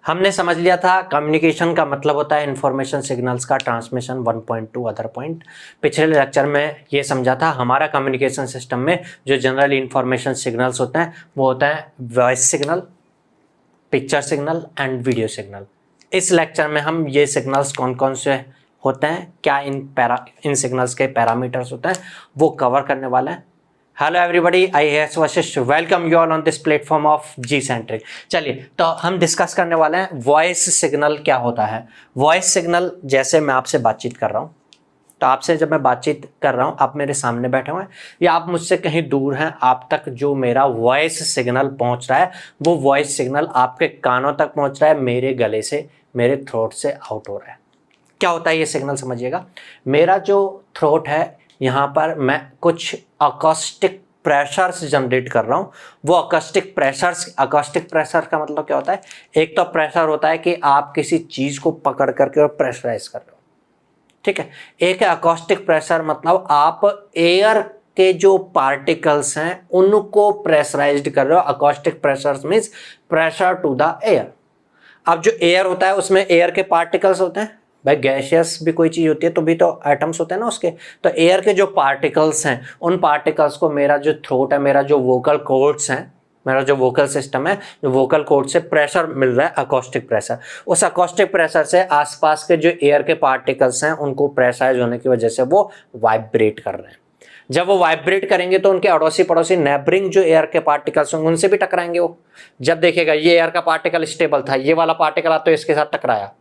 हमने समझ लिया था कम्युनिकेशन का मतलब होता है इंफॉर्मेशन सिग्नल्स का ट्रांसमिशन 1.2 अदर पॉइंट। पिछले लेक्चर में ये समझा था हमारा कम्युनिकेशन सिस्टम में जो जनरल इंफॉर्मेशन सिग्नल्स होते हैं वो होता है voice signal, picture signal and video signal. इस लेक्चर में हम ये सिग्नल्स कौन कौन से होते हैं, क्या इन सिग्नल्स के पैरामीटर्स होते हैं, वो कवर करने वाला है। Hello everybody, I S Vashishth, welcome you all on this platform of G centric. चलिए तो हम डिस्कस करने वाले हैं वॉइस सिग्नल क्या होता है। वॉइस सिग्नल, जैसे मैं आपसे बातचीत कर रहा हूँ, तो आपसे जब मैं बातचीत कर रहा हूँ, आप मेरे सामने बैठे हुए हैं या आप मुझसे कहीं दूर हैं, आप तक जो मेरा वॉइस सिग्नल पहुँच रहा है वो वॉइस सिग्नल आपके कानों तक पहुँच रहा है, मेरे गले से, मेरे थ्रोट से आउट हो रहा है। क्या होता है ये सिग्नल समझिएगा। मेरा जो थ्रोट है, यहाँ पर मैं कुछ अकॉस्टिक प्रेशर्स जनरेट कर रहा हूँ। वो अकॉस्टिक प्रेशर का मतलब क्या होता है? एक तो प्रेशर होता है कि आप किसी चीज़ को पकड़ करके और प्रेशराइज कर रहे हो, ठीक है। एक है अकॉस्टिक प्रेशर, मतलब आप एयर के जो पार्टिकल्स हैं उनको प्रेशराइज्ड कर रहे हो। Acoustic pressure means pressure to the air. अब जो एयर होता है उसमें एयर के पार्टिकल्स होते हैं, भाई गैसियस भी कोई चीज़ होती है तो भी तो एटम्स होते हैं ना उसके। तो एयर के जो पार्टिकल्स हैं उन पार्टिकल्स को मेरा जो थ्रोट है, मेरा जो वोकल कॉर्ड्स हैं, मेरा जो वोकल सिस्टम है, जो वोकल कॉर्ड से प्रेशर मिल रहा है अकॉस्टिक प्रेशर। उस अकॉस्टिक प्रेशर से आसपास के जो एयर के पार्टिकल्स हैं उनको प्रेशराइज होने की वजह से वो वाइब्रेट कर रहे हैं। जब वो वाइब्रेट करेंगे तो उनके अड़ोसी पड़ोसी नेबरिंग जो एयर के पार्टिकल्स होंगे उनसे भी टकराएंगे वो। जब देखेगा ये एयर का पार्टिकल स्टेबल था, ये वाला पार्टिकल आ तो इसके साथ टकराया,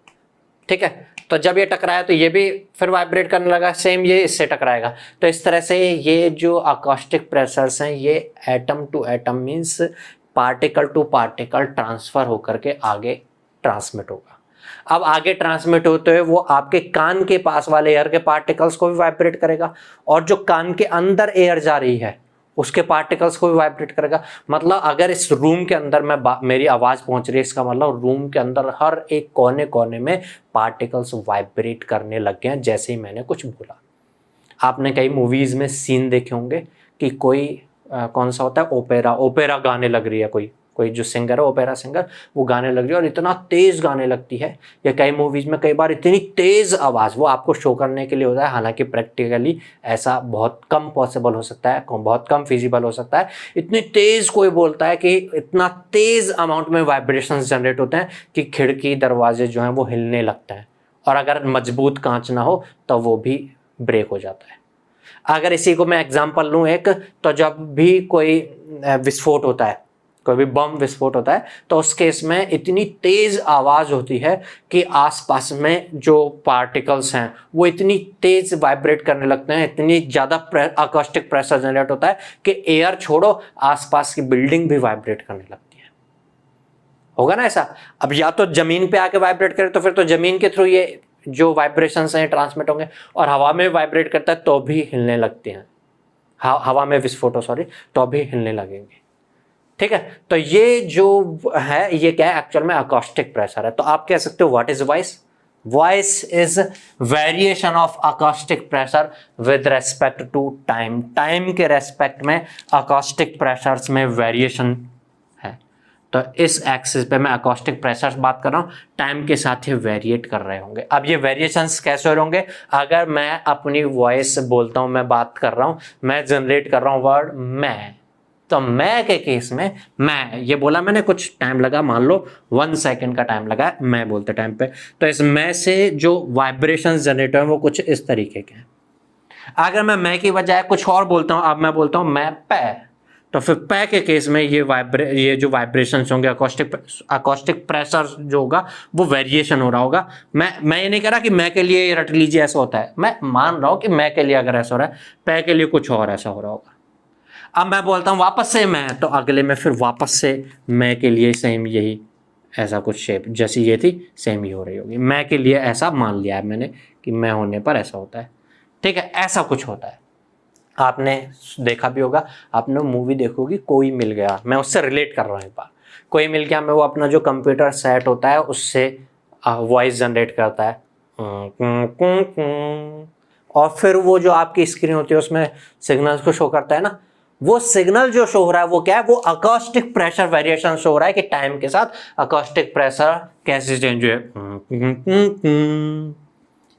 ठीक है। तो जब ये टकराया तो ये भी फिर वाइब्रेट करने लगा, सेम ये इससे टकराएगा। तो इस तरह से ये जो अकॉस्टिक प्रेशर्स हैं ये atom to atom means particle to particle transfer होकर के आगे ट्रांसमिट होगा। अब आगे ट्रांसमिट होते हुए वो आपके कान के पास वाले एयर के पार्टिकल्स को भी वाइब्रेट करेगा और जो कान के अंदर एयर जा रही है उसके पार्टिकल्स को भी वाइब्रेट करेगा। मतलब अगर इस रूम के अंदर मेरी आवाज़ पहुंच रही है, इसका मतलब रूम के अंदर हर एक कोने कोने में पार्टिकल्स वाइब्रेट करने लग गए हैं जैसे ही मैंने कुछ बोला। आपने कई मूवीज़ में सीन देखे होंगे कि कोई कौन सा होता है, ओपेरा गाने लग रही है, कोई जो सिंगर है, ओपेरा सिंगर, वो गाने लग रही है और इतना तेज़ गाने लगती है। या कई मूवीज़ में कई बार इतनी तेज़ आवाज़ वो आपको शो करने के लिए होता है, हालांकि प्रैक्टिकली ऐसा बहुत कम पॉसिबल हो सकता है, बहुत कम फिजिबल हो सकता है। इतनी तेज़ कोई बोलता है कि इतना तेज़ अमाउंट में वाइब्रेशंस जनरेट होते हैं कि खिड़की दरवाजे जो हैं वो हिलने लगते हैं और अगर मजबूत कांच ना हो तो वो भी ब्रेक हो जाता है। अगर इसी को मैं एग्जाम्पल लूँ एक, तो जब भी कोई विस्फोट होता है, कोई भी बम विस्फोट होता है, तो उस केस में इतनी तेज़ आवाज़ होती है कि आसपास में जो पार्टिकल्स हैं वो इतनी तेज़ वाइब्रेट करने लगते हैं, इतनी ज़्यादा अकॉस्टिक प्रेशर जनरेट होता है कि एयर छोड़ो आसपास की बिल्डिंग भी वाइब्रेट करने लगती है। होगा ना ऐसा? अब या तो ज़मीन पे आके वाइब्रेट करे तो फिर तो ज़मीन के थ्रू ये जो वाइब्रेशंस हैं ट्रांसमिट होंगे, और हवा में वाइब्रेट करता है तो भी हिलने लगते हैं, हवा में विस्फोट सॉरी, तो भी हिलने लगेंगे, ठीक है। तो ये जो है ये क्या है, एक्चुअल में अकॉस्टिक प्रेशर है। तो आप कह सकते हो what is voice? Voice is variation of acoustic pressure with respect to time. Time के रेस्पेक्ट में अकॉस्टिक प्रेशर्स में वेरिएशन है। तो इस एक्सिस पे मैं अकॉस्टिक प्रेशर्स बात कर रहा हूँ, टाइम के साथ ये वेरिएट कर रहे होंगे। अब ये वेरिएशंस कैसे हो रहे होंगे? अगर मैं अपनी वॉइस बोलता हूँ, मैं बात कर रहा हूँ, मैं जनरेट कर रहा हूँ वर्ड मैं, तो मैं के केस में मैं ये बोला मैंने, कुछ टाइम लगा, मान लो 1 सेकंड का टाइम लगा मैं बोलते टाइम पे, तो इस मैं से जो वाइब्रेशंस जनरेट हुए वो कुछ इस तरीके के हैं। अगर मैं की बजाय कुछ और बोलता हूँ, अब मैं बोलता हूँ मैं पै, तो फिर पै के केस में ये जो वाइब्रेशंस होंगे, अकॉस्टिक प्रेशर जो होगा वो वेरिएशन हो रहा होगा। मैं ये नहीं कह रहा कि मैं के लिए रट लीजिए ऐसा होता है, मैं मान रहा हूँ कि मैं के लिए अगर ऐसा हो रहा है, पै के लिए कुछ और ऐसा हो रहा होगा। अब मैं बोलता हूँ वापस से मैं, तो अगले में फिर वापस से मैं के लिए सेम यही ऐसा कुछ शेप जैसी ये थी सेम ही हो रही होगी। मैं के लिए ऐसा मान लिया है मैंने कि मैं होने पर ऐसा होता है, ठीक है। ऐसा कुछ होता है, आपने देखा भी होगा, आपने मूवी देखोगी कोई मिल गया, मैं उससे रिलेट कर रहा हूँ एक बार, कोई मिल गया में वो अपना जो कंप्यूटर सेट होता है उससे वॉइस जनरेट करता है और फिर वो जो आपकी स्क्रीन होती है उसमें सिग्नल्स को शो करता है ना, वो सिग्नल जो शो हो रहा है वो क्या है, वो अकॉस्टिक प्रेशर वेरिएशन शो हो रहा है कि टाइम के साथ अकॉस्टिक प्रेशर कैसे चेंज हुए,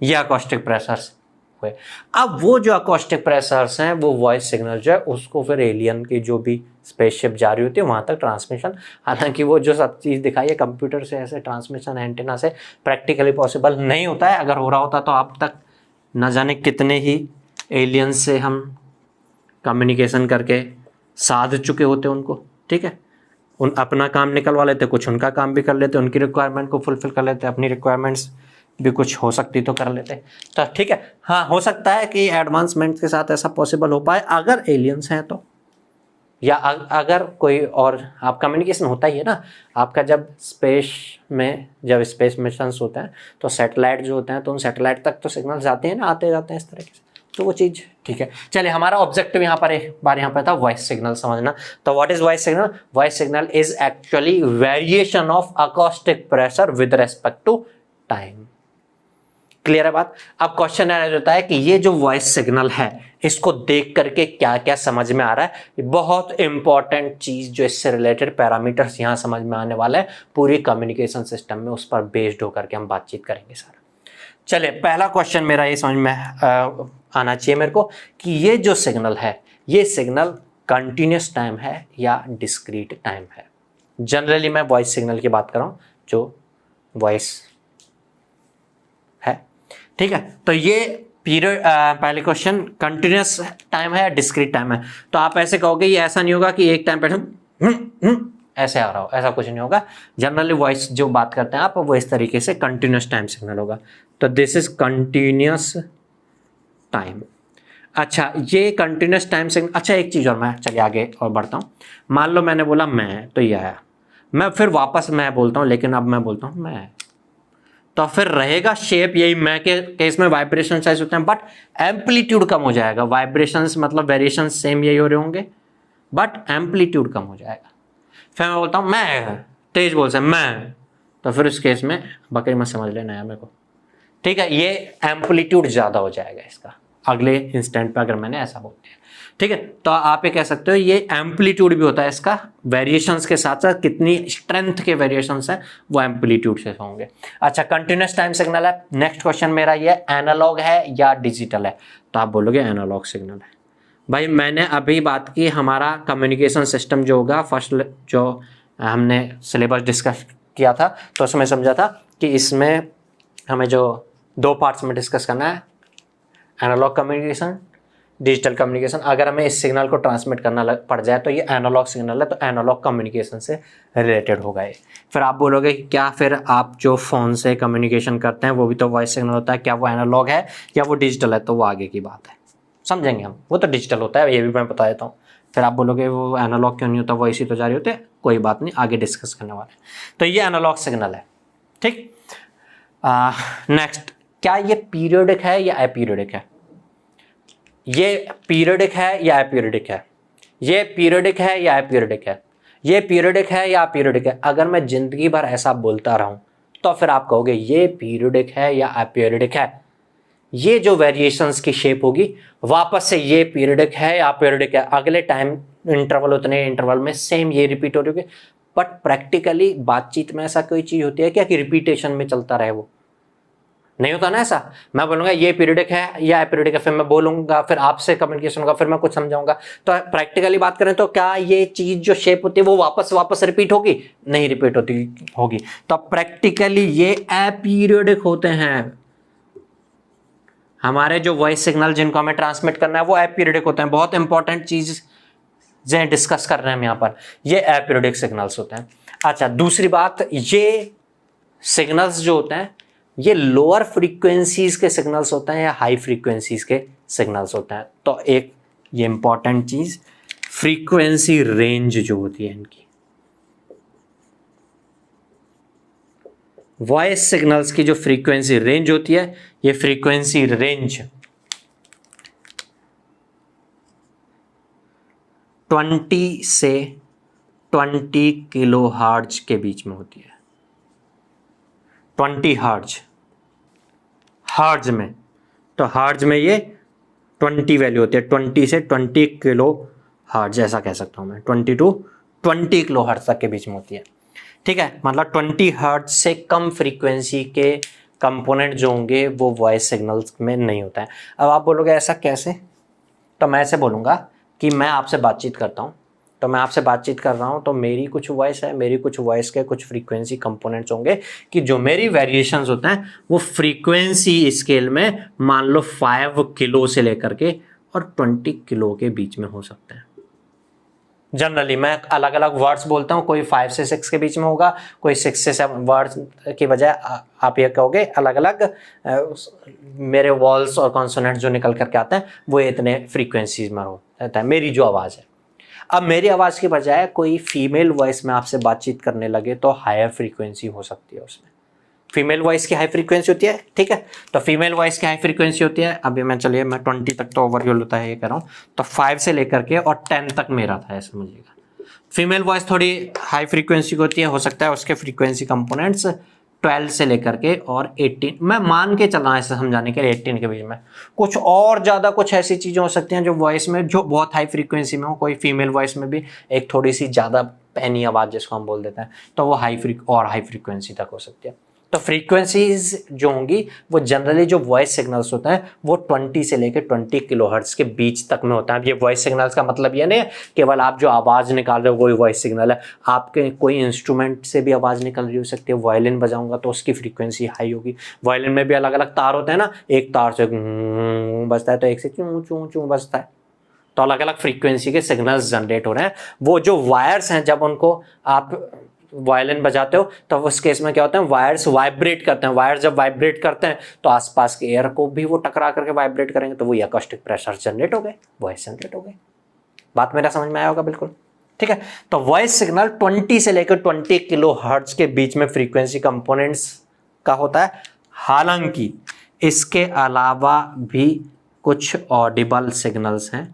ये अकॉस्टिक प्रेशर्स हुए। अब वो जो अकॉस्टिक प्रेशर्स हैं वो वॉइस सिग्नल जो है उसको फिर एलियन की जो भी स्पेसशिप जा रही होती है वहां तक ट्रांसमिशन, हालांकि वो जो सब चीज़ दिखाई है कंप्यूटर से ऐसे ट्रांसमिशन एंटेना से प्रैक्टिकली पॉसिबल नहीं होता है। अगर हो रहा होता तो अब तक न जाने कितने ही एलियंस से हम कम्युनिकेशन करके साध चुके होते उनको, ठीक है। उन अपना काम निकलवा लेते, कुछ उनका काम भी कर लेते, उनकी रिक्वायरमेंट को फुलफिल कर लेते, अपनी रिक्वायरमेंट्स भी कुछ हो सकती तो कर लेते। तो ठीक है, हाँ हो सकता है कि एडवांसमेंट के साथ ऐसा पॉसिबल हो पाए अगर एलियंस हैं तो, या अगर कोई और आप कम्युनिकेशन होता ही है ना आपका, जब स्पेस में जब स्पेस मिशंस होते हैं तो सैटेलाइट जो होते हैं तो उन सैटेलाइट तक तो सिग्नल जाते हैं ना, आते जाते हैं इस तरीके से, तो वो चीज़ ठीक है। चलिए, हमारा ऑब्जेक्टिव यहाँ पर एक बार यहाँ पर था वॉइस सिग्नल समझना। तो what is voice signal? Voice signal is actually variation of acoustic pressure with respect to time. Clear है बात? अब क्वेश्चन ऐसा होता है कि ये जो वॉइस सिग्नल है इसको देख करके क्या क्या समझ में आ रहा है। बहुत इंपॉर्टेंट चीज जो इससे रिलेटेड पैरामीटर्स यहाँ समझ में आने वाला है पूरी कम्युनिकेशन सिस्टम में, उस पर बेस्ड होकर के हम बातचीत करेंगे सारा। चलिए, पहला क्वेश्चन मेरा ये समझ में आना चाहिए मेरे को कि ये जो सिग्नल है ये सिग्नल कंटिन्यूस टाइम है या डिस्क्रीट टाइम है। जनरली मैं वॉइस सिग्नल की बात कर रहा हूँ जो वॉइस है, ठीक है। तो ये पीरियड, पहले क्वेश्चन कंटिन्यूस टाइम है या डिस्क्रीट टाइम है। तो आप ऐसे कहोगे ये ऐसा नहीं होगा कि एक टाइम पे ऐसे आ रहा हो, ऐसा कुछ नहीं होगा। जनरली वॉइस जो बात करते हैं आप वो इस तरीके से कंटिन्यूस टाइम सिग्नल होगा। तो दिस इज कंटिन्यूस टाइम। अच्छा, ये कंटिन्यूस टाइम सिग्नल। अच्छा, एक चीज़ और, मैं चलिए आगे और बढ़ता हूँ। मान लो मैंने बोला मैं, तो ये आया, मैं फिर वापस मैं बोलता हूँ, लेकिन अब मैं बोलता हूँ मैं, तो फिर रहेगा शेप यही मैं के केस में वाइब्रेशन साइज होते हैं, बट एम्पलीट्यूड कम हो जाएगा। वाइब्रेशंस मतलब वेरिएशन सेम यही हो रहे होंगे बट एम्पलीट्यूड कम हो जाएगा। फिर मैं बोलता हूँ मैं, तेज बोल से मैं, तो फिर इस केस में बकरी मत समझ लेना है मेरे को, ठीक है। ये एम्पलीट्यूड ज़्यादा हो जाएगा इसका अगले इंस्टेंट पे अगर मैंने ऐसा बोल दिया, ठीक है। तो आप ये कह सकते हो ये एम्पलीट्यूड भी होता है इसका, वेरिएशंस के साथ साथ कितनी स्ट्रेंथ के वेरिएशंस हैं वो एम्पलीट्यूड से होंगे। अच्छा, कंटिन्यूस टाइम सिग्नल है। नेक्स्ट क्वेश्चन मेरा ये एनालॉग है या डिजिटल है? तो आप बोलोगे एनालॉग सिग्नल है। भाई मैंने अभी बात की, हमारा कम्युनिकेशन सिस्टम जो होगा, फर्स्ट जो हमने सिलेबस डिस्कस किया था तो उसमें समझा था कि इसमें हमें जो दो पार्ट्स में डिस्कस करना है, एनालॉग कम्युनिकेशन, डिजिटल कम्युनिकेशन। अगर हमें इस सिग्नल को ट्रांसमिट करना पड़ जाए तो ये एनालॉग सिग्नल है, तो एनालॉग कम्युनिकेशन से रिलेटेड होगा ये। फिर आप बोलोगे कि क्या फिर आप जो फ़ोन से कम्युनिकेशन करते हैं वो भी तो वॉइस सिग्नल होता है, क्या वो एनालॉग है या वो डिजिटल है? तो वो आगे की बात है, समझेंगे हम। वो तो डिजिटल होता है, ये भी मैं बता देता हूँ। फिर आप बोलोगे वो एनालॉग क्यों नहीं होता, वॉइस ही तो जारी होते हैं। कोई बात नहीं, आगे डिस्कस करने वाले। तो ये एनालॉग सिग्नल है, ठीक। नेक्स्ट, क्या ये पीरियोडिक है या अपीरियोडिक है? ये पीरियोडिक है या अपीरियोडिक है? ये पीरियोडिक है या अपीरियोडिक है? ये पीरियोडिक है या अपीरियोडिक है? अगर मैं जिंदगी भर ऐसा बोलता रहूं तो फिर आप कहोगे ये पीरियोडिक है या अपीरियोडिक है। ये जो वेरिएशंस की शेप होगी वापस से ये पीरियोडिक है या अपीरियोडिक है, अगले टाइम इंटरवल उतने इंटरवल में सेम ये रिपीट हो रही होगी। बट प्रैक्टिकली बातचीत में ऐसा कोई चीज़ होती है क्या कि रिपीटेशन में चलता रहे? वो नहीं होता ना ऐसा। मैं बोलूंगा ये पीरियडिक है या अपीरियडिक है, फिर मैं बोलूंगा, फिर आपसे कम्युनिकेशन होगा, फिर मैं कुछ समझाऊंगा। तो प्रैक्टिकली बात करें तो क्या ये चीज जो शेप होती है वो वापस रिपीट होगी? नहीं रिपीट होगी। तो प्रैक्टिकली ये अपीरियडिक होते हैं। हमारे जो वॉइस सिग्नल जिनको हमें ट्रांसमिट करना है वो अपीरियडिक होते हैं। बहुत इंपॉर्टेंट चीज डिस्कस कर रहे हैं हम यहाँ पर, ये अपीरियडिक सिग्नल्स होते हैं। अच्छा, दूसरी बात, ये सिग्नल्स जो होते हैं ये लोअर फ्रीक्वेंसीज के सिग्नल्स होते हैं या हाई फ्रीक्वेंसीज के सिग्नल्स होते हैं? तो एक ये इंपॉर्टेंट चीज, फ्रीक्वेंसी रेंज जो होती है इनकी, वॉइस सिग्नल्स की जो फ्रीक्वेंसी रेंज होती है, ये फ्रीक्वेंसी रेंज 20 से 20 किलो हर्ट्ज के बीच में होती है। 20 हर्ट्ज में, तो हर्ट्ज में ये 20 वैल्यू होती है। 20 से 20 किलो हर्ट्ज, ऐसा कह सकता हूँ मैं, 20 to 20 किलो हर्ट्ज तक के बीच में होती है। ठीक है, मतलब 20 हर्ट्ज से कम फ्रीक्वेंसी के कंपोनेंट जो होंगे वो वॉइस सिग्नल्स में नहीं होता है। अब आप बोलोगे ऐसा कैसे, तो मैं ऐसे बोलूँगा कि मैं आपसे बातचीत करता हूँ, तो मैं आपसे बातचीत कर रहा हूँ तो मेरी कुछ वॉइस है, मेरी कुछ वॉइस के कुछ फ्रीक्वेंसी कंपोनेंट्स होंगे कि जो मेरी वेरिएशंस होते हैं वो फ्रीक्वेंसी स्केल में मान लो 5 किलो से लेकर के और 20 किलो के बीच में हो सकते हैं। जनरली मैं अलग अलग वर्ड्स बोलता हूँ, कोई 5 से 6 के बीच में होगा, कोई 6 से 7 वर्ड्स की बजाय आप ये कहोगे अलग अलग मेरे वॉल्स और कॉन्सोनेंट जो निकल करके आते हैं वो इतने फ्रीक्वेंसीज में होता है मेरी जो आवाज़ है। अब मेरी आवाज़ की बजाय कोई फीमेल वॉइस में आपसे बातचीत करने लगे तो हायर फ्रीक्वेंसी हो सकती है उसमें। फीमेल वॉइस की हाई फ्रीक्वेंसी होती है, ठीक है, तो फीमेल वॉइस की हाई फ्रीक्वेंसी होती है। अभी मैं चलिए मैं 20 तक तो ओवरव्यू होता है ये कह रहा हूँ, तो 5 से लेकर के और 10 तक मेरा था, ऐसे समझिएगा। फीमेल वॉइस थोड़ी हाई फ्रीक्वेंसी की होती है, हो सकता है उसके फ्रीक्वेंसी कंपोनेंट्स 12 से लेकर के और 18, मैं मान के चल रहा हूँ ऐसे समझाने के लिए 18 के बीच में। कुछ और ज़्यादा कुछ ऐसी चीज़ें हो सकती हैं जो वॉइस में जो बहुत हाई फ्रीक्वेंसी में हो, कोई फीमेल वॉइस में भी एक थोड़ी सी ज़्यादा पैनी आवाज़ जिसको हम बोल देते हैं, तो वो हाई फ्रीक्वेंसी तक हो सकती है। तो फ्रीक्वेंसीज जो होंगी वो जनरली जो वॉइस सिग्नल्स होते हैं वो 20 से लेकर 20 किलोहर्ट्ज के बीच तक में होता है। अब ये वॉइस सिग्नल्स का मतलब ये नहीं है केवल आप जो आवाज़ निकाल रहे हो वही वॉइस सिग्नल है, आपके कोई इंस्ट्रूमेंट से भी आवाज़ निकल रही हो सकती है। वायलिन बजाऊंगा तो उसकी फ्रीक्वेंसी हाई होगी। वायलिन में भी अलग अलग तार होते हैं ना, एक तार से बजता है तो एक से चूं चूं चूं बजता है, तो अलग अलग फ्रीक्वेंसी के सिग्नल्स जनरेट हो रहे हैं। वो जो वायर्स हैं जब उनको आप वायलिन बजाते हो तो उस केस में क्या होता है, वायर्स वाइब्रेट करते हैं। वायर्स जब वाइब्रेट करते हैं तो आसपास के एयर को भी वो टकरा करके वाइब्रेट करेंगे, तो वो अकॉस्टिक प्रेशर जनरेट हो गए, वॉइस जनरेट हो गए। बात मेरा समझ में आया होगा बिल्कुल, ठीक है। तो वॉइस सिग्नल 20 से लेकर 20 किलो हर्ट्ज के बीच में फ्रीक्वेंसी कंपोनेंट्स का होता है। हालांकि इसके अलावा भी कुछ ऑडिबल सिग्नल्स हैं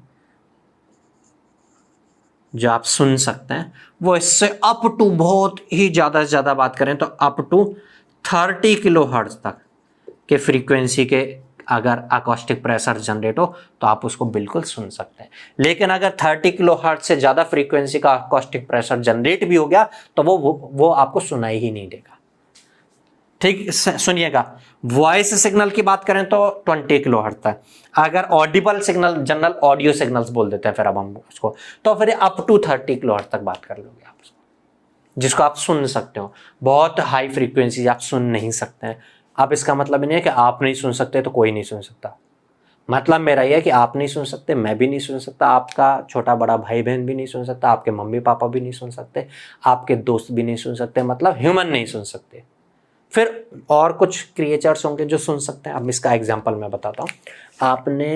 जो आप सुन सकते हैं, वो इससे अप टू बहुत ही ज़्यादा से ज़्यादा बात करें तो अप टू 30 किलो हर्ट्ज तक के फ्रीक्वेंसी के अगर अकॉस्टिक प्रेशर जनरेट हो तो आप उसको बिल्कुल सुन सकते हैं। लेकिन अगर 30 किलो हर्ट्ज से ज़्यादा फ्रीक्वेंसी का अकॉस्टिक प्रेशर जनरेट भी हो गया तो वो आपको सुनाई ही नहीं देगा। ठीक, सुनिएगा, वॉइस सिग्नल की बात करें तो 20 किलो हर्ट्ज तक। अगर Audible signal, general audio signals बोल देते हैं फिर अब हम उसको, तो फिर अप टू 30 किलो हर्ट्ज तक बात कर लोगे आप उसको, जिसको आप सुन सकते हो। बहुत हाई फ्रीक्वेंसी आप सुन नहीं सकते हैं। अब इसका मतलब नहीं है कि आप नहीं सुन सकते तो कोई नहीं सुन सकता। मतलब मेरा यह है कि आप नहीं सुन सकते, मैं भी नहीं सुन सकता, आपका छोटा बड़ा भाई बहन भी नहीं सुन सकता, आपके मम्मी पापा भी नहीं सुन सकते, आपके दोस्त भी नहीं सुन सकते, मतलब ह्यूमन नहीं सुन सकते। फिर और कुछ क्रिएचर्स होंगे जो सुन सकते हैं। अब इसका एग्जांपल मैं बताता हूँ। आपने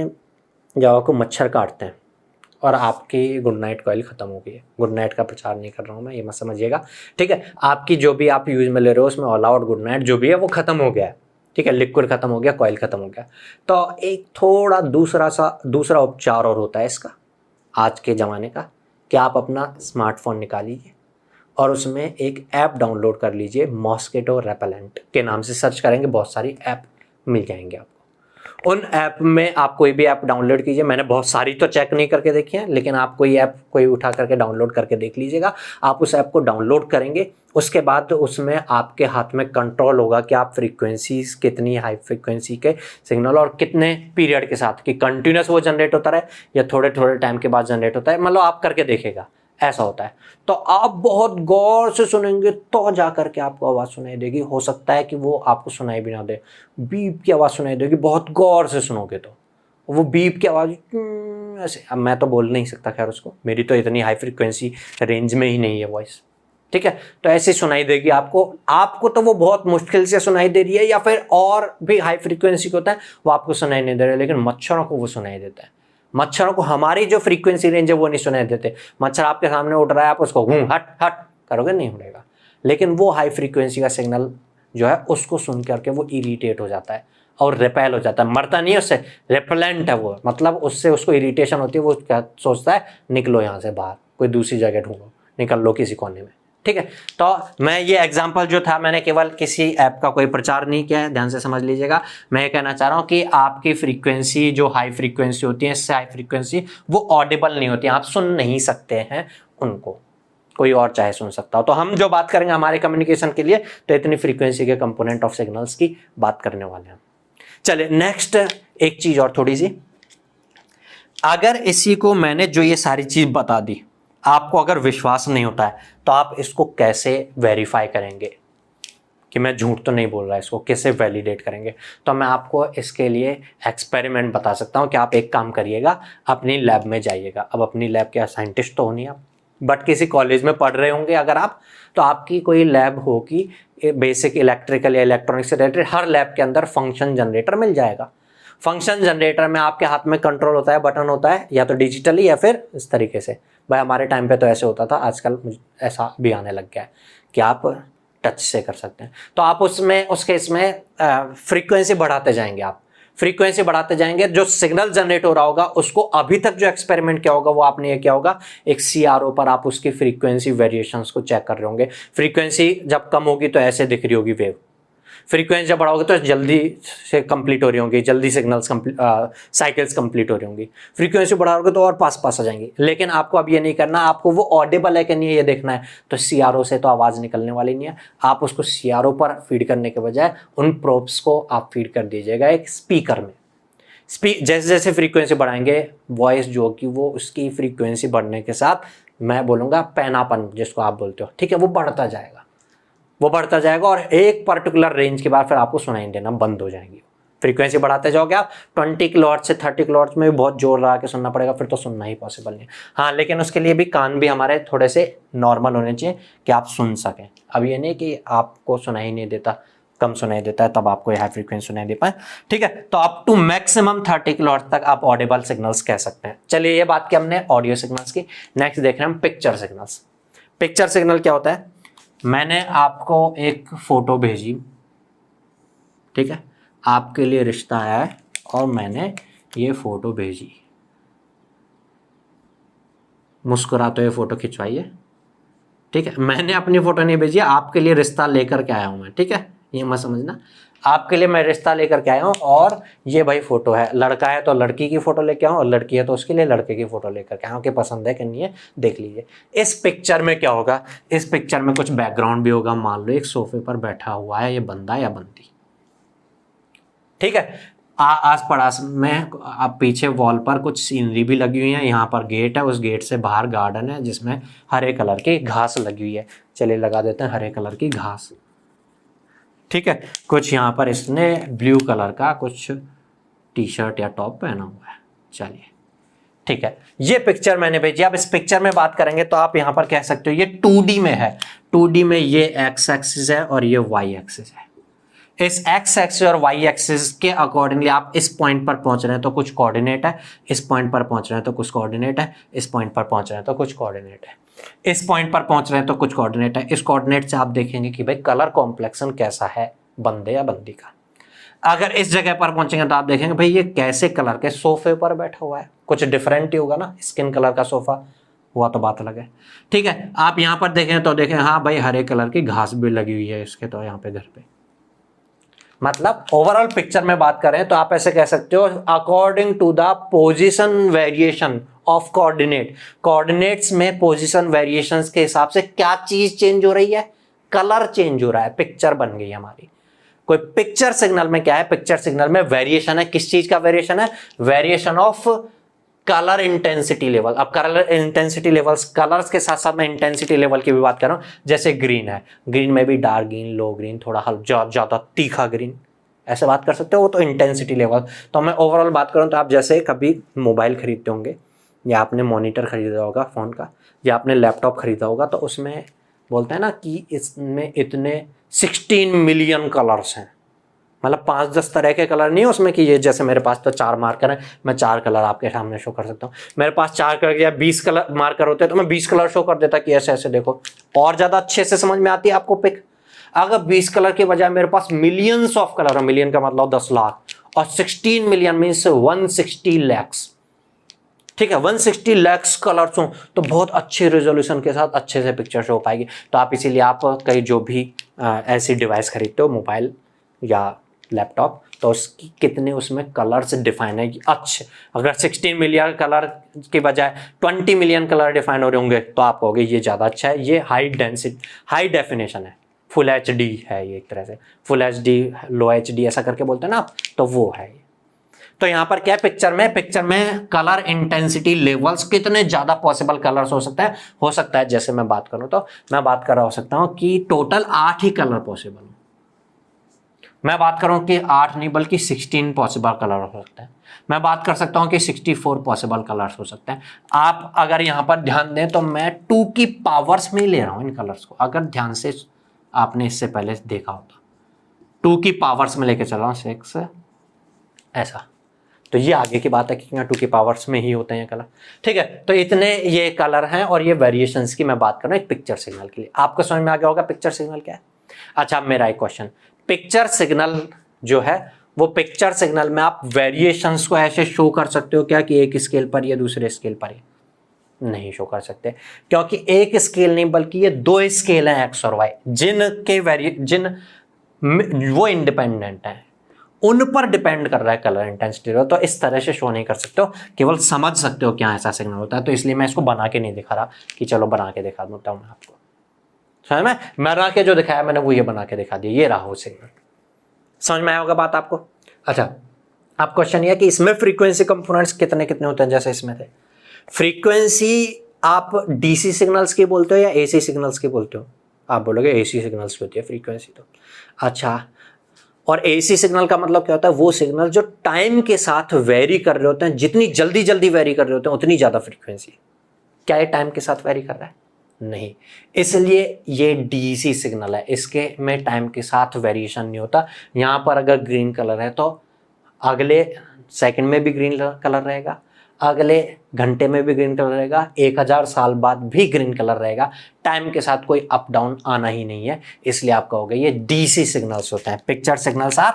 जब आपको मच्छर काटते हैं और आपकी गुड नाइट कॉइल ख़त्म हो गई है, गुड नाइट का प्रचार नहीं कर रहा हूँ मैं, ये मत समझिएगा, ठीक है। आपकी जो भी आप यूज में ले रहे हो उसमें ऑल आउट गुड नाइट जो भी है वो ख़त्म हो गया है, ठीक है, लिक्विड ख़त्म हो गया, कॉइल ख़त्म हो गया। तो एक थोड़ा दूसरा उपचार और होता है इसका आज के ज़माने का, कि आप अपना स्मार्टफोन निकालिए और उसमें एक ऐप डाउनलोड कर लीजिए, मॉस्किटो रेपेलेंट के नाम से सर्च करेंगे, बहुत सारी ऐप मिल जाएंगे आपको। उन ऐप में आप कोई भी ऐप डाउनलोड कीजिए, मैंने बहुत सारी तो चेक नहीं करके देखी है, लेकिन आप कोई ऐप कोई उठा करके डाउनलोड करके देख लीजिएगा। आप उस ऐप को डाउनलोड करेंगे, उसके बाद उसमें आपके हाथ में कंट्रोल होगा कि आप फ्रीक्वेंसीज कितनी हाई फ्रीक्वेंसी के सिग्नल और कितने पीरियड के साथ, कि कंटिन्यूस वो जनरेट होता रहे या थोड़े थोड़े टाइम के बाद जनरेट होता है, मतलब आप करके देखेगा, ऐसा होता है। तो आप बहुत गौर से सुनेंगे तो जा करके आपको आवाज़ सुनाई देगी। हो सकता है कि वो आपको सुनाई भी ना दे, बीप की आवाज़ सुनाई देगी, बहुत गौर से सुनोगे तो वो बीप की आवाज़ ऐसे, अब मैं तो बोल नहीं सकता, खैर उसको, मेरी तो इतनी हाई फ्रीक्वेंसी रेंज में ही नहीं है वॉइस, ठीक है। तो ऐसे सुनाई देगी आपको तो वो बहुत मुश्किल से सुनाई दे रही है, या फिर और भी हाई फ्रीक्वेंसी का होता है वो आपको सुनाई नहीं दे रहा है, लेकिन मच्छरों को वो सुनाई देता है। मच्छरों को हमारी जो फ्रीक्वेंसी रेंज है वो नहीं सुनाई देते। मच्छर आपके सामने उड़ रहा है, आप उसको हट हट करोगे नहीं उड़ेगा, लेकिन वो हाई फ्रीक्वेंसी का सिग्नल जो है उसको सुन करके वो इरिटेट हो जाता है और रिपेल हो जाता है, मरता नहीं है उससे, रिपेलेंट है वो, मतलब उससे उसको इरिटेशन होती है, वो क्या सोचता है, निकलो यहाँ से बाहर, कोई दूसरी जगह ढूंढो, निकल लो किसी कोने में, ठीक है। तो मैं ये एग्जांपल जो था मैंने केवल किसी ऐप का कोई प्रचार नहीं किया है, ध्यान से समझ लीजिएगा। मैं ये कहना चाह रहा हूँ कि आपकी फ्रीक्वेंसी जो हाई फ्रीक्वेंसी होती है, इससे हाई फ्रीक्वेंसी वो ऑडिबल नहीं होती, आप सुन नहीं सकते हैं उनको, कोई और चाहे सुन सकता हो। तो हम जो बात करेंगे हमारे कम्युनिकेशन के लिए, तो इतनी फ्रीक्वेंसी के कंपोनेंट ऑफ सिग्नल्स की बात करने वाले हैं। चलिए नेक्स्ट एक चीज और थोड़ी सी, अगर इसी को मैंने जो ये सारी चीज बता दी, आपको अगर विश्वास नहीं होता है तो आप इसको कैसे वेरीफाई करेंगे कि मैं झूठ तो नहीं बोल रहा, इसको कैसे वैलिडेट करेंगे? तो मैं आपको इसके लिए एक्सपेरिमेंट बता सकता हूं कि आप एक काम करिएगा, अपनी लैब में जाइएगा। अब अपनी लैब क्या, साइंटिस्ट तो होनी आप, बट किसी कॉलेज में पढ़ रहे होंगे अगर आप, तो आपकी कोई लैब होगी बेसिक इलेक्ट्रिकल या इलेक्ट्रॉनिक्स से रिलेटेड, हर लैब के अंदर फंक्शन जनरेटर मिल जाएगा। फंक्शन जनरेटर में आपके हाथ में कंट्रोल होता है, बटन होता है, या तो डिजिटली या फिर इस तरीके से। भाई हमारे टाइम पे तो ऐसे होता था, आजकल ऐसा भी आने लग गया है कि आप टच से कर सकते हैं। तो आप उसमें उस केस में फ्रीक्वेंसी बढ़ाते जाएंगे, आप फ्रीक्वेंसी बढ़ाते जाएंगे, जो सिग्नल जनरेट हो रहा होगा उसको अभी तक जो एक्सपेरिमेंट किया होगा वो आपने ये किया होगा, एक सीआरओ पर आप उसकी फ्रीक्वेंसी वेरिएशंस को चेक कर रहे होंगे। फ्रीक्वेंसी जब कम होगी तो ऐसे दिख रही होगी वेव, फ्रीक्वेंसी जब बढ़ाओगे तो जल्दी से कंप्लीट हो रही होंगी, जल्दी सिग्नल्स साइकिल्स कंप्लीट हो रही होंगी। फ्रीक्वेंसी बढ़ाओगे तो और पास पास आ जाएंगी। लेकिन आपको अब ये नहीं करना, आपको वो ऑडिबल है कि नहीं ये देखना है। तो सीआरओ से तो आवाज़ निकलने वाली नहीं है, आप उसको सीआरओ पर फीड करने के बजाय उन प्रोब्स को आप फीड कर दीजिएगा एक स्पीकर में। जैसे जैसे फ्रीक्वेंसी बढ़ाएंगे, वॉइस जो कि वो उसकी फ्रीक्वेंसी बढ़ने के साथ, मैं बोलूँगा पैनापन जिसको आप बोलते हो, ठीक है, वो बढ़ता जाएगा, वो बढ़ता जाएगा, और एक पर्टिकुलर रेंज के बाद फिर आपको सुनाई देना बंद हो जाएंगी। फ्रीक्वेंसी बढ़ाते जाओगे आप, 20 किलोहर्ट्ज़ से 30 किलोहर्ट्ज़ में भी बहुत जोर लगा के सुनना पड़ेगा, फिर तो सुनना ही पॉसिबल नहीं। हाँ, लेकिन उसके लिए भी कान भी हमारे थोड़े से नॉर्मल होने चाहिए कि आप सुन सकें। अब ये नहीं कि आपको सुनाई नहीं देता, कम सुनाई देता है तब आपको हाई फ्रीक्वेंसी सुनाई दे पाए, ठीक है। तो अप टू मैक्सिमम 30 किलोहर्ट्ज़ तक आप ऑडिबल सिग्नल्स कह सकते हैं। चलिए ये बात की हमने ऑडियो सिग्नल्स की। नेक्स्ट देख रहे हैं हम पिक्चर सिग्नल्स। पिक्चर सिग्नल क्या होता है? मैंने आपको एक फोटो भेजी, ठीक है, आपके लिए रिश्ता आया है और मैंने ये फोटो भेजी, मुस्कुराते हुए फोटो खिंचवाइए, ठीक है। मैंने अपनी फोटो नहीं भेजी, आपके लिए रिश्ता लेकर के आया हूं मैं, ठीक है, ये मत समझना, आपके लिए मैं रिश्ता लेकर के आया हूँ, और ये भाई फोटो है, लड़का है तो लड़की की फोटो लेके आऊँ, और लड़की है तो उसके लिए लड़के की फोटो लेकर के आऊँ कि पसंद है कि नहीं है, देख लीजिए। इस पिक्चर में क्या होगा? इस पिक्चर में कुछ बैकग्राउंड भी होगा। मान लो एक सोफे पर बैठा हुआ है ये बंदा या बंदी, ठीक है, आस पड़ास में आप पीछे वॉल पर कुछ सीनरी भी लगी हुई है, यहाँ पर गेट है, उस गेट से बाहर गार्डन है जिसमें हरे कलर की घास लगी हुई है। चलिए लगा देते हैं हरे कलर की घास, ठीक है। कुछ यहाँ पर इसने ब्लू कलर का कुछ टी शर्ट या टॉप पहना हुआ है। चलिए ठीक है, ये पिक्चर मैंने भेजी। अब इस पिक्चर में बात करेंगे तो आप यहाँ पर कह सकते हो ये 2D में है। 2D में ये एक्स एक्सिस है और ये वाई एक्सिस है। इस एक्स एक्सिस और वाई एक्सिस के अकॉर्डिंगली आप इस पॉइंट पर पहुंच रहे हैं तो कुछ कोऑर्डिनेट है, इस पॉइंट पर पहुंच रहे हैं तो कुछ कोऑर्डिनेट है, इस पॉइंट पर पहुंच रहे हैं तो कुछ कोऑर्डिनेट है, इस पॉइंट पर पहुंच रहे हैं तो कुछ कोऑर्डिनेट है। इस कोऑर्डिनेट से आप देखेंगे कि भाई कलर कॉम्प्लेक्शन कैसा है बंदे या बंदी का। अगर इस जगह पर पहुंचेंगे तो आप देखेंगे भाई ये कैसे कलर के सोफे पर बैठा हुआ है, कुछ डिफरेंट ही होगा ना, स्किन कलर का सोफा हुआ तो बात अलग है, ठीक है। आप यहाँ पर देखें तो देखें हाँ भाई हरे कलर की घास भी लगी हुई है इसके तो यहाँ पे घर पे। मतलब ओवरऑल पिक्चर में बात करें तो आप ऐसे कह सकते हो according to the position variation of coordinate, coordinates में पोजीशन वेरिएशंस के हिसाब से क्या चीज चेंज हो रही है, कलर चेंज हो रहा है, पिक्चर बन गई हमारी। कोई पिक्चर सिग्नल में क्या है, पिक्चर सिग्नल में वेरिएशन है। किस चीज का वेरिएशन है? Variation of colour intensity level. अब कलर इंटेंसिटी लेवल्स, कलर्स के साथ साथ मैं इंटेंसिटी लेवल की भी बात कर रहा हूं। जैसे ग्रीन है, ग्रीन में भी डार्क ग्रीन, लो ग्रीन, थोड़ा हल्का ज्यादा तीखा ग्रीन, ऐसे बात कर सकते हो, वो तो इंटेंसिटी लेवल। तो मैं ओवरऑल बात करूं तो आप जैसे कभी मोबाइल खरीदते होंगे या आपने मॉनिटर खरीदा होगा फोन का, या आपने लैपटॉप खरीदा होगा, तो उसमें बोलते हैं ना कि इसमें इतने 16 मिलियन कलर्स हैं। मतलब 5-10 तरह के कलर नहीं है उसमें कि ये जैसे मेरे पास तो 4 मार्कर हैं, मैं 4 कलर आपके सामने शो कर सकता हूँ। मेरे पास 4 कलर या 20 कलर मार्कर होते हैं तो मैं 20 कलर शो कर देता कि ऐसे ऐसे देखो, और ज़्यादा अच्छे से समझ में आती है आपको पिक। अगर 20 कलर के बजाय मेरे पास मिलियंस ऑफ कलर है, मिलियन का मतलब 10 लाख, और 16 मिलियन मीन्स 160 लैक्स, ठीक है, 160 lakhs कलर्स हो तो बहुत अच्छे रेजोल्यूशन के साथ अच्छे से पिक्चर शो हो पाएगी। तो आप इसीलिए आप कई जो भी ऐसी डिवाइस खरीदते हो, मोबाइल या लैपटॉप, तो उसकी कितने उसमें कलर्स डिफाइन है अच्छे। अगर 16 मिलियन कलर के बजाय 20 मिलियन कलर डिफाइन हो रहे होंगे तो आप कहोगे ये ज़्यादा अच्छा है, ये हाई डेंसिटी हाई डेफिनेशन है, फुल HD है ये, एक तरह से फुल HD लो HD ऐसा करके बोलते हैं ना आप, तो वो है। तो यहाँ पर क्या है, पिक्चर में कलर इंटेंसिटी लेवल्स कितने ज्यादा पॉसिबल कलर्स हो सकता है जैसे मैं बात करूं तो मैं बात कर रहा हो सकता हूं कि टोटल 8 ही कलर पॉसिबल हो। मैं बात करूं कि 8 नहीं बल्कि 16 पॉसिबल कलर हो सकता है। मैं बात कर सकता हूं कि 64 पॉसिबल कलर्स हो सकते हैं। आप अगर यहां पर ध्यान दें तो मैं 2 की पावर्स में ही ले रहा हूं इन कलर्स को। अगर ध्यान से आपने इससे पहले देखा होता 2 की पावर्स में लेके चल रहा हूं 6 ऐसा, तो ये आगे की बात है कि 2 की पावर्स में ही होते हैं कलर। ठीक है, तो इतने ये कलर हैं और ये वेरिएशंस की मैं बात कर रहा हूं एक पिक्चर सिग्नल के लिए। आपको समझ में आ गया होगा पिक्चर सिग्नल क्या है। अच्छा, अब मेरा एक क्वेश्चन, पिक्चर सिग्नल जो है वो पिक्चर सिग्नल में आप वेरिएशंस को ऐसे शो कर सकते हो क्या कि एक स्केल पर या दूसरे स्केल पर? नहीं शो कर सकते, क्योंकि एक स्केल नहीं बल्कि ये 2 स्केल हैं एक्स और वाई, जिन वो इंडिपेंडेंट है, उन पर डिपेंड कर रहा है कलर इंटेंसिटी। तो इस तरह से शो नहीं कर सकते हो, केवल समझ सकते हो क्या ऐसा सिग्नल होता है। तो इसलिए मैं इसको बना के नहीं दिखा रहा कि चलो बना के दिखा दूंगा मैं आपको, समझ में? बना के जो दिखाया मैंने वो ये बना के दिखा दिया, ये रहा वो सिग्नल। समझ में आया होगा बात आपको। अच्छा, अब क्वेश्चन ये कि इसमें फ्रीक्वेंसी कंपोनेंट्स कितने कितने होते हैं जैसे इसमें थे। फ्रीक्वेंसी आप DC सिग्नल्स की बोलते हो या AC सिग्नल्स की बोलते हो? आप बोलोगे AC सिग्नल्स की होती है फ्रीक्वेंसी। तो अच्छा, और AC सिग्नल का मतलब क्या होता है? वो सिग्नल जो टाइम के साथ वेरी कर रहे होते हैं, जितनी जल्दी जल्दी वेरी कर रहे होते हैं उतनी ज़्यादा फ्रीक्वेंसी। क्या ये टाइम के साथ वेरी कर रहा है? नहीं, इसलिए ये DC सिग्नल है, इसके में टाइम के साथ वेरिएशन नहीं होता। यहाँ पर अगर ग्रीन कलर है तो अगले सेकंड में भी ग्रीन कलर रहेगा, अगले घंटे में भी ग्रीन कलर रहेगा, 1000 साल बाद भी ग्रीन कलर रहेगा। टाइम के साथ कोई अप डाउन आना ही नहीं है, इसलिए आप कहोगे ये DC सिग्नल्स होते हैं। Picture signals are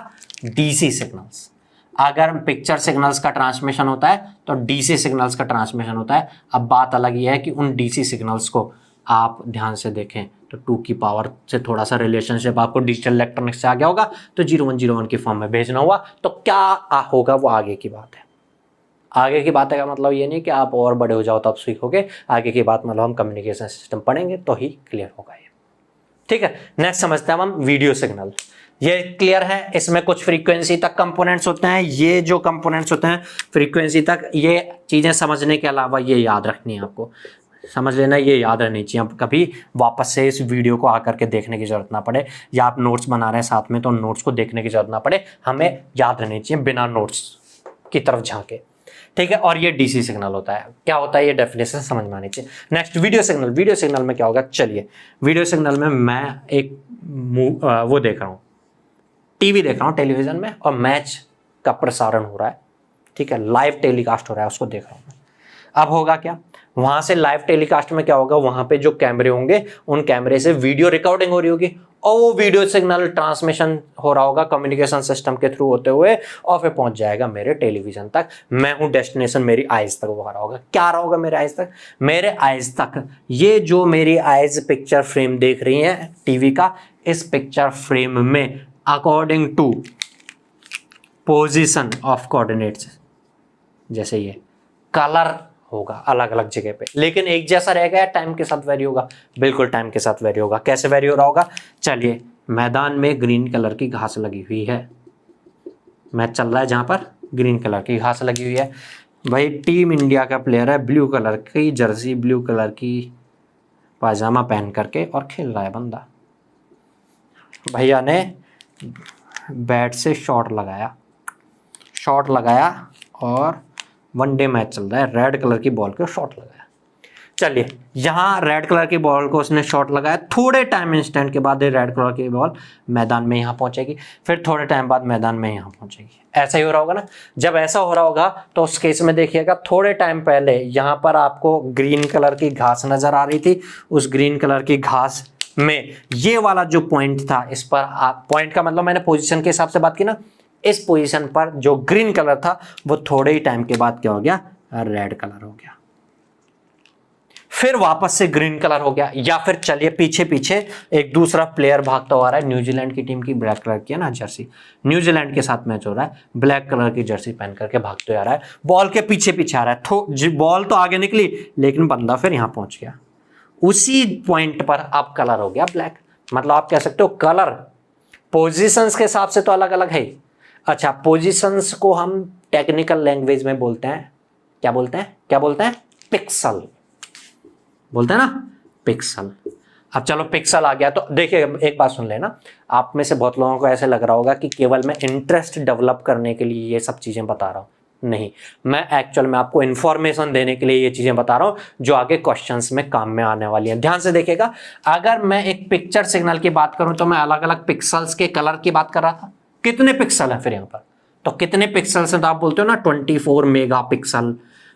DC signals. अगर पिक्चर सिग्नल्स का ट्रांसमिशन होता है तो DC सिग्नल्स का ट्रांसमिशन होता है। अब बात अलग ये है कि उन DC सिग्नल्स को आप ध्यान से देखें तो 2 की पावर से थोड़ा सा रिलेशनशिप आपको डिजिटल इलेक्ट्रॉनिक्स से आ गया होगा, तो 0101 की फॉर्म में भेजना हुआ तो क्या होगा वो आगे की बात है। आगे की बात है का मतलब ये नहीं कि आप और बड़े हो जाओ तब सीखोगे, आगे की बात मतलब हम कम्युनिकेशन सिस्टम पढ़ेंगे तो ही क्लियर होगा ये। ठीक है, नेक्स्ट समझते हैं हम वीडियो सिग्नल। ये क्लियर है, इसमें कुछ फ्रीक्वेंसी तक कंपोनेंट्स होते हैं। ये जो कंपोनेंट्स होते हैं फ्रीक्वेंसी तक, ये चीज़ें समझने के अलावा ये याद रखनी है आपको, समझ लेना, ये याद रहनी चाहिए। अब कभी वापस से इस वीडियो को आकर के देखने की जरूरत ना पड़े, या आप नोट्स बना रहे हैं साथ में तो नोट्स को देखने की जरूरत ना पड़े, हमें याद रहनी चाहिए बिना नोट्स की तरफ झांके। ठीक है, और ये DC सिग्नल होता है। क्या होता है ये डेफिनेशन समझ में आनी चाहिए। Next video signal. Video signal में क्या होगा, चलिए वीडियो सिग्नल में मैं एक वो देख रहा हूँ, टीवी देख रहा हूँ टेलीविजन में, और मैच का प्रसारण हो रहा है। ठीक है, लाइव टेलीकास्ट हो रहा है, उसको देख रहा हूँ। अब होगा क्या, वहां से लाइव टेलीकास्ट में क्या होगा, वहां पे जो कैमरे होंगे उन कैमरे से वीडियो रिकॉर्डिंग हो रही होगी, और वो वीडियो सिग्नल ट्रांसमिशन हो रहा होगा कम्युनिकेशन सिस्टम के थ्रू होते हुए, और फिर पहुंच जाएगा मेरे टेलीविजन तक। मैं हूं डेस्टिनेशन, मेरी आइज तक वो आ रहा होगा। क्या रहा होगा मेरे आइज तक? मेरे आइज तक ये जो मेरी आइज पिक्चर फ्रेम देख रही है टीवी का, इस पिक्चर फ्रेम में according to position of coordinates, जैसे ये कलर होगा अलग अलग जगह पे, लेकिन एक जैसा रहेगा या टाइम के साथ वेरी होगा? बिल्कुल टाइम के साथ वेरी होगा। कैसे वेरी हो रहा होगा? चलिए, मैदान में ग्रीन कलर की घास लगी हुई है, मैच चल रहा है जहां पर ग्रीन कलर की घास लगी हुई है। भाई टीम इंडिया का प्लेयर है, ब्लू कलर की जर्सी, ब्लू कलर की पायजामा पहन करके, और खेल रहा है बंदा। भैया ने बैट से शॉट लगाया और वनडे मैच चल रहा है, रेड कलर की बॉल को शॉट लगाया। चलिए, यहाँ रेड कलर की बॉल को उसने शॉट लगाया, थोड़े टाइम इंस्टेंट के बाद रेड कलर की बॉल मैदान में यहाँ पहुंचेगी, फिर थोड़े टाइम बाद मैदान में यहाँ पहुंचेगी। ऐसा ही हो रहा होगा ना। जब ऐसा हो रहा होगा तो उस केस में देखिएगा, थोड़े टाइम पहले यहाँ पर आपको ग्रीन कलर की घास नजर आ रही थी, उस ग्रीन कलर की घास में ये वाला जो पॉइंट था, इस पर आप पॉइंट का मतलब मैंने पोजीशन के हिसाब से बात की ना, इस पोजीशन पर जो ग्रीन कलर था वो थोड़े ही टाइम के बाद क्या हो गया, रेड कलर हो गया, फिर वापस से ग्रीन कलर हो गया, या फिर चलिए पीछे पीछे एक दूसरा प्लेयर भागता हुआ आ रहा है, न्यूजीलैंड की टीम की ब्लैक कलर की है ना जर्सी, न्यूजीलैंड के साथ मैच हो रहा है, ब्लैक कलर की जर्सी पहन करके भागते आ रहा है, बॉल के पीछे पीछे आ रहा है, बॉल तो आगे निकली लेकिन बंदा फिर यहां पहुंच गया, उसी पॉइंट पर अब कलर हो गया ब्लैक। मतलब आप कह सकते हो कलर पोजीशंस के हिसाब से तो अलग अलग है। अच्छा, पोजीशंस को हम टेक्निकल लैंग्वेज में बोलते हैं, क्या बोलते हैं, क्या बोलते हैं, पिक्सल बोलते हैं ना, पिक्सल। अब चलो पिक्सल आ गया तो देखिए एक बात सुन लेना, आप में से बहुत लोगों को ऐसे लग रहा होगा कि केवल मैं इंटरेस्ट डेवलप करने के लिए ये सब चीजें बता रहा हूं, नहीं, मैं एक्चुअल में आपको इंफॉर्मेशन देने के लिए ये चीजें बता रहा हूं जो आगे क्वेश्चंस में काम में आने वाली है। ध्यान से देखिएगा, अगर मैं एक पिक्चर सिग्नल की बात करूं तो मैं अलग अलग पिक्सल्स के कलर की बात कर रहा था, कितने पिक्सल है फिर यहां पर, तो कितने पिक्सल्स हैं, तो आप बोलते हो ना 24 मेगा पिक्सल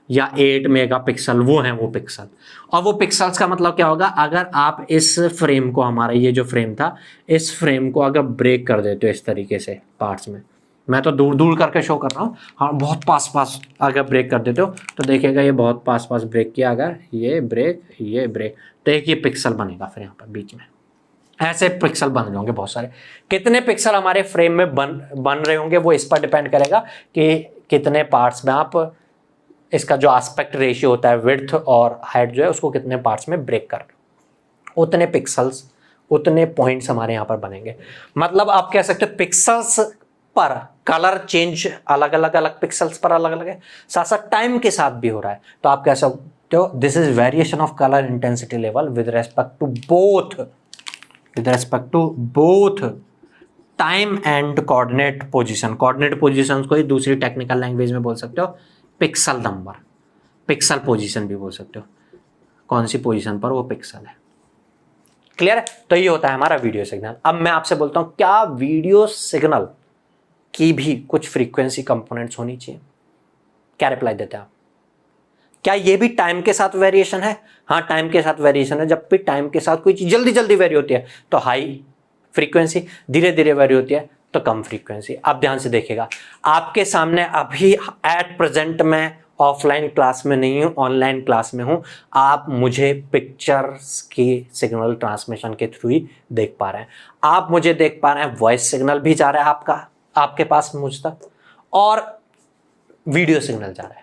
या 8 मेगापिक्सल, वो है वो पिक्सल। और वो पिक्सल्स का मतलब क्या होगा, अगर आप इस फ्रेम को, हमारा ये जो फ्रेम था, इस फ्रेम को अगर ब्रेक कर देते हो इस तरीके से पार्ट्स में, मैं तो दूर दूर करके शो कर रहा हूँ, हाँ बहुत पास पास अगर ब्रेक कर देते हो तो देखिएगा ये बहुत पास पास ब्रेक किया, अगर ये ब्रेक तो एक ये पिक्सल बनेगा फिर यहाँ पर बीच में, ऐसे पिक्सल बन रहे होंगे बहुत सारे। कितने पिक्सल हमारे फ्रेम में बन रहे होंगे वो इस पर डिपेंड करेगा कि कितने पार्ट्स में आप इसका जो एस्पेक्ट रेशियो होता है, विड्थ और हाइट जो है उसको कितने पार्ट्स में ब्रेक कर रहे हो, उतने पिक्सल्स, उतने पॉइंट्स हमारे यहाँ पर बनेंगे। मतलब आप कह सकते हो पिक्सल्स पर कलर चेंज अलग अलग पिक्सल्स पर अलग अलग है, साथ साथ टाइम के साथ भी हो रहा है। तो आप कह सकते हो this is variation of colour intensity level with respect to both time and coordinate position. Coordinate position को ही दूसरी टेक्निकल लैंग्वेज में बोल सकते हो पिक्सल नंबर, पिक्सल पोजीशन भी बोल सकते हो, कौन सी पोजीशन पर वो पिक्सल है। क्लियर है? तो ये होता है हमारा वीडियो सिग्नल। अब मैं आपसे बोलता हूं क्या वीडियो सिग्नल की भी कुछ फ्रीक्वेंसी कंपोनेंट्स होनी चाहिए? क्या रिप्लाई देते हैं आप? क्या ये भी टाइम के साथ वेरिएशन है? हाँ, टाइम के साथ वेरिएशन है। जब भी टाइम के साथ कोई चीज जल्दी जल्दी वेरी होती है तो हाई फ्रीक्वेंसी, धीरे धीरे वेरी होती है तो कम फ्रीक्वेंसी। आप ध्यान से देखिएगा, आपके सामने अभी एट प्रेजेंट मैं ऑफलाइन क्लास में नहीं हूँ, ऑनलाइन क्लास में हूँ, आप मुझे पिक्चर्स की सिग्नल ट्रांसमिशन के थ्रू ही देख पा रहे हैं। आप मुझे देख पा रहे हैं, वॉइस सिग्नल भी जा रहा है आपके पास मुझ तक, और वीडियो सिग्नल जा रहा है।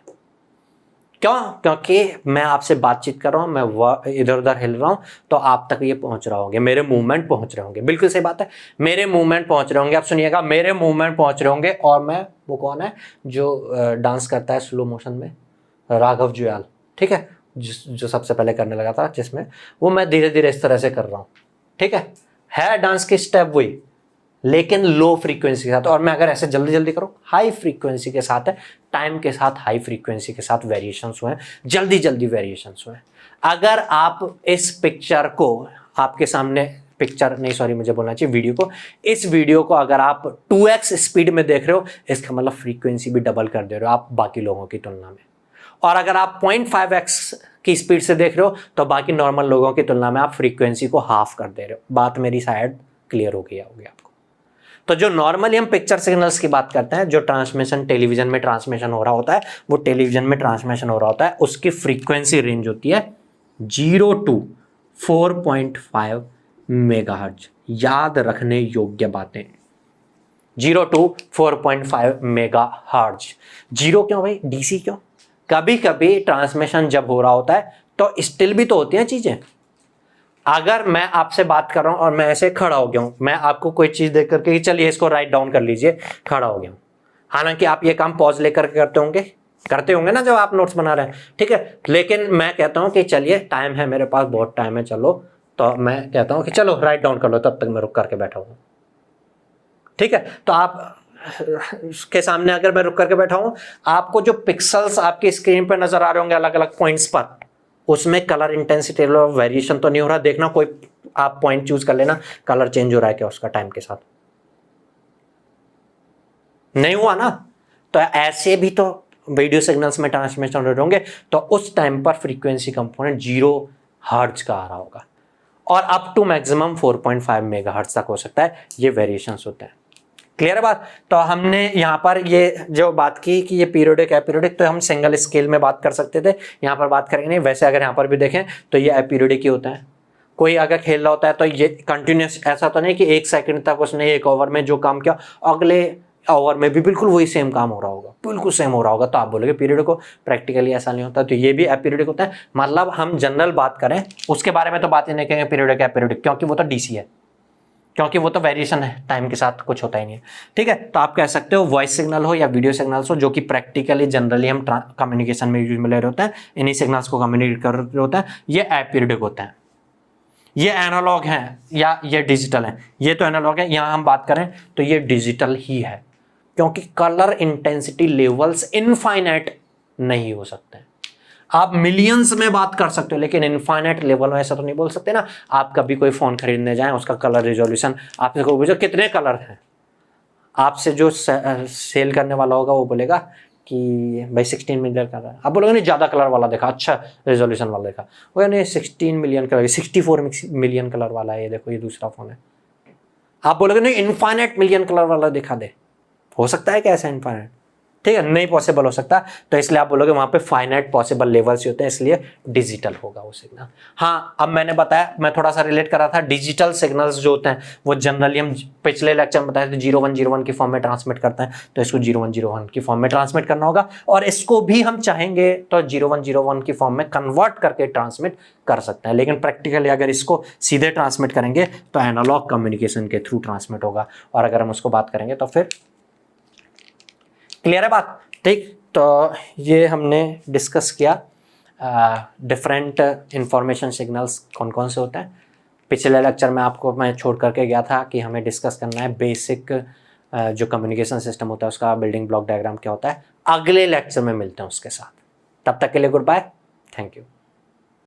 क्यों? क्योंकि मैं आपसे बातचीत कर रहा हूं, मैं इधर उधर हिल रहा हूं तो आप तक ये पहुंच रहा होंगे, मेरे मूवमेंट पहुंच रहे होंगे। बिल्कुल सही बात है, मेरे मूवमेंट पहुंच रहे होंगे। आप सुनिएगा, मेरे मूवमेंट पहुंच रहे होंगे। और मैं, वो कौन है जो डांस करता है स्लो मोशन में, राघव जुयाल, ठीक है, जो सबसे पहले करने लगा था, जिसमें वो मैं धीरे धीरे इस तरह से कर रहा हूँ, ठीक है डांस की स्टेप वही, लेकिन लो फ्रीक्वेंसी के साथ। और मैं अगर ऐसे जल्दी जल्दी करूं, हाई फ्रीक्वेंसी के साथ है, टाइम के साथ हाई फ्रीक्वेंसी के साथ वेरिएशंस हुए हैं, जल्दी जल्दी वेरिएशंस हुए हैं। अगर आप इस पिक्चर को, आपके सामने पिक्चर नहीं, सॉरी मुझे बोलना चाहिए वीडियो को, इस वीडियो को अगर आप 2x स्पीड में देख रहे हो, इसका मतलब फ्रीक्वेंसी भी डबल कर दे रहे हो आप बाकी लोगों की तुलना में। और अगर आप 0.5x की स्पीड से देख रहे हो तो बाकी नॉर्मल लोगों की तुलना में आप फ्रीक्वेंसी को हाफ कर दे रहे हो। बात मेरी शायद क्लियर हो गई होगी आपको। तो जो नॉर्मली हम पिक्चर सिग्नल्स की बात करते हैं, जो ट्रांसमिशन टेलीविजन में ट्रांसमिशन हो रहा होता है, वो टेलीविजन में ट्रांसमिशन हो रहा होता है, उसकी फ्रीक्वेंसी रेंज होती है 0 to 4.5 मेगाहर्ट्ज। याद रखने योग्य बातें, 0 to 4.5 मेगाहर्ट्ज। 0 क्यों भाई, डीसी क्यों? कभी कभी ट्रांसमिशन जब हो रहा होता है तो स्टिल भी तो होती हैं चीजें। अगर मैं आपसे बात कर रहा हूं और मैं ऐसे खड़ा हो गया हूं, मैं आपको कोई चीज देख करके चलिए इसको राइट डाउन कर लीजिए, खड़ा हो गया हूं, हालांकि आप ये काम पॉज लेकर करते होंगे ना जब आप नोट्स बना रहे हैं, ठीक है, लेकिन मैं कहता हूं कि चलिए टाइम है मेरे पास, बहुत टाइम है, चलो, तो मैं कहता हूं कि चलो राइट डाउन कर लो, तब तक मैं रुक करके बैठा हूं, ठीक है। तो आप के सामने अगर मैं रुक करके बैठा हूं, आपको जो पिक्सल्स आपकी स्क्रीन पर नजर आ रहे होंगे अलग अलग पॉइंट्स पर, उसमें कलर इंटेंसिटी वेरिएशन तो नहीं हो रहा। देखना कोई आप पॉइंट चूज कर लेना, कलर चेंज हो रहा है क्या उसका टाइम के साथ? नहीं हुआ ना। तो ऐसे भी तो वीडियो सिग्नल्स में ट्रांसमिशन हो रहे होंगे, तो उस टाइम पर फ्रीक्वेंसी कंपोनेंट 0 हर्ट्ज का आ रहा होगा, और अप टू मैक्सिमम 4.5 मेगाहर्ट्ज तक हो सकता है। ये वेरिएशंस होते हैं, क्लियर है बात। तो हमने यहाँ पर ये जो बात की कि ये पीरियोडिक एपीरियोडिक, तो हम सिंगल स्केल में बात कर सकते थे, यहाँ पर बात करेंगे नहीं। वैसे अगर यहाँ पर भी देखें तो ये एपीरियोडिक ही होता है। कोई अगर खेल रहा होता है तो ये कंटिन्यूस, ऐसा तो नहीं कि 1 सेकंड तक उसने एक ओवर में जो काम किया अगले ओवर में भी बिल्कुल वही सेम काम हो रहा होगा, बिल्कुल सेम हो रहा होगा, तो आप बोलोगे पीरियड को। प्रैक्टिकली ऐसा नहीं होता, तो ये भी एपीरियोडिक होता है। मतलब हम जनरल बात करें उसके बारे में तो बात ही नहीं करेंगे पीरियोडिक एपीरियोडिक, क्योंकि वो तो डीसी है, क्योंकि वो तो वेरिएशन है, टाइम के साथ कुछ होता ही नहीं है। ठीक है, तो आप कह सकते हो वॉइस सिग्नल हो या वीडियो सिग्नल्स हो, जो कि प्रैक्टिकली जनरली हम कम्युनिकेशन में यूज में ले रहे होते हैं, इन्हीं सिग्नल्स को कम्युनिकेट कर रहे होते हैं, ये एपीरियोडिक होते हैं। ये एनालॉग हैं या ये डिजिटल हैं, ये तो एनालॉग है, यहां हम बात करें तो ये डिजिटल ही है, क्योंकि कलर इंटेंसिटी लेवल्स इनफाइनाइट नहीं हो सकते। आप मिलियंस में बात कर सकते हो, लेकिन इनफाइनाइट लेवल में ऐसा तो नहीं बोल सकते ना। आप कभी कोई फोन खरीदने जाएं, उसका कलर रिजोल्यूशन आपसे को पूछो कितने कलर हैं, आपसे जो सेल करने वाला होगा वो बोलेगा कि भाई 16 मिलियन कलर है। आप बोलोगे नहीं ज़्यादा कलर वाला देखा, अच्छा रेजोल्यूशन वाला देखा, वो नहीं 16 मिलियन कलर, 64 मिलियन कलर वाला है, ये देखो ये दूसरा फोन है। आप बोलोगे नहीं इनफाइनाइट मिलियन कलर वाला दिखा दे, हो सकता है क्या ऐसा इनफाइनाइट? ठीक है, नहीं पॉसिबल हो सकता, तो इसलिए आप बोलोगे वहां पे फाइनाइट पॉसिबल लेवल्स होते हैं, इसलिए डिजिटल होगा वो सिग्नल। हाँ, अब मैंने बताया, मैं थोड़ा सा रिलेट कर रहा था, डिजिटल सिग्नल्स जो होते हैं वो जनरली हम पिछले लेक्चर में बताए थे 0101 की फॉर्म में ट्रांसमिट करते हैं, तो इसको 0101 की फॉर्म में ट्रांसमिट करना होगा, और इसको भी हम चाहेंगे तो 0101 की फॉर्म में कन्वर्ट करके ट्रांसमिट कर सकते हैं। लेकिन प्रैक्टिकली अगर इसको सीधे ट्रांसमिट करेंगे तो एनालॉग कम्युनिकेशन के थ्रू ट्रांसमिट होगा, और अगर हम उसको बात करेंगे तो फिर क्लियर है बात। ठीक, तो ये हमने डिस्कस किया डिफरेंट इंफॉर्मेशन सिग्नल्स कौन कौन से होते हैं। पिछले लेक्चर में आपको मैं छोड़ करके गया था कि हमें डिस्कस करना है बेसिक जो कम्युनिकेशन सिस्टम होता है उसका बिल्डिंग ब्लॉक डायग्राम क्या होता है। अगले लेक्चर में मिलते हैं उसके साथ, तब तक के लिए गुड बाय, थैंक यू।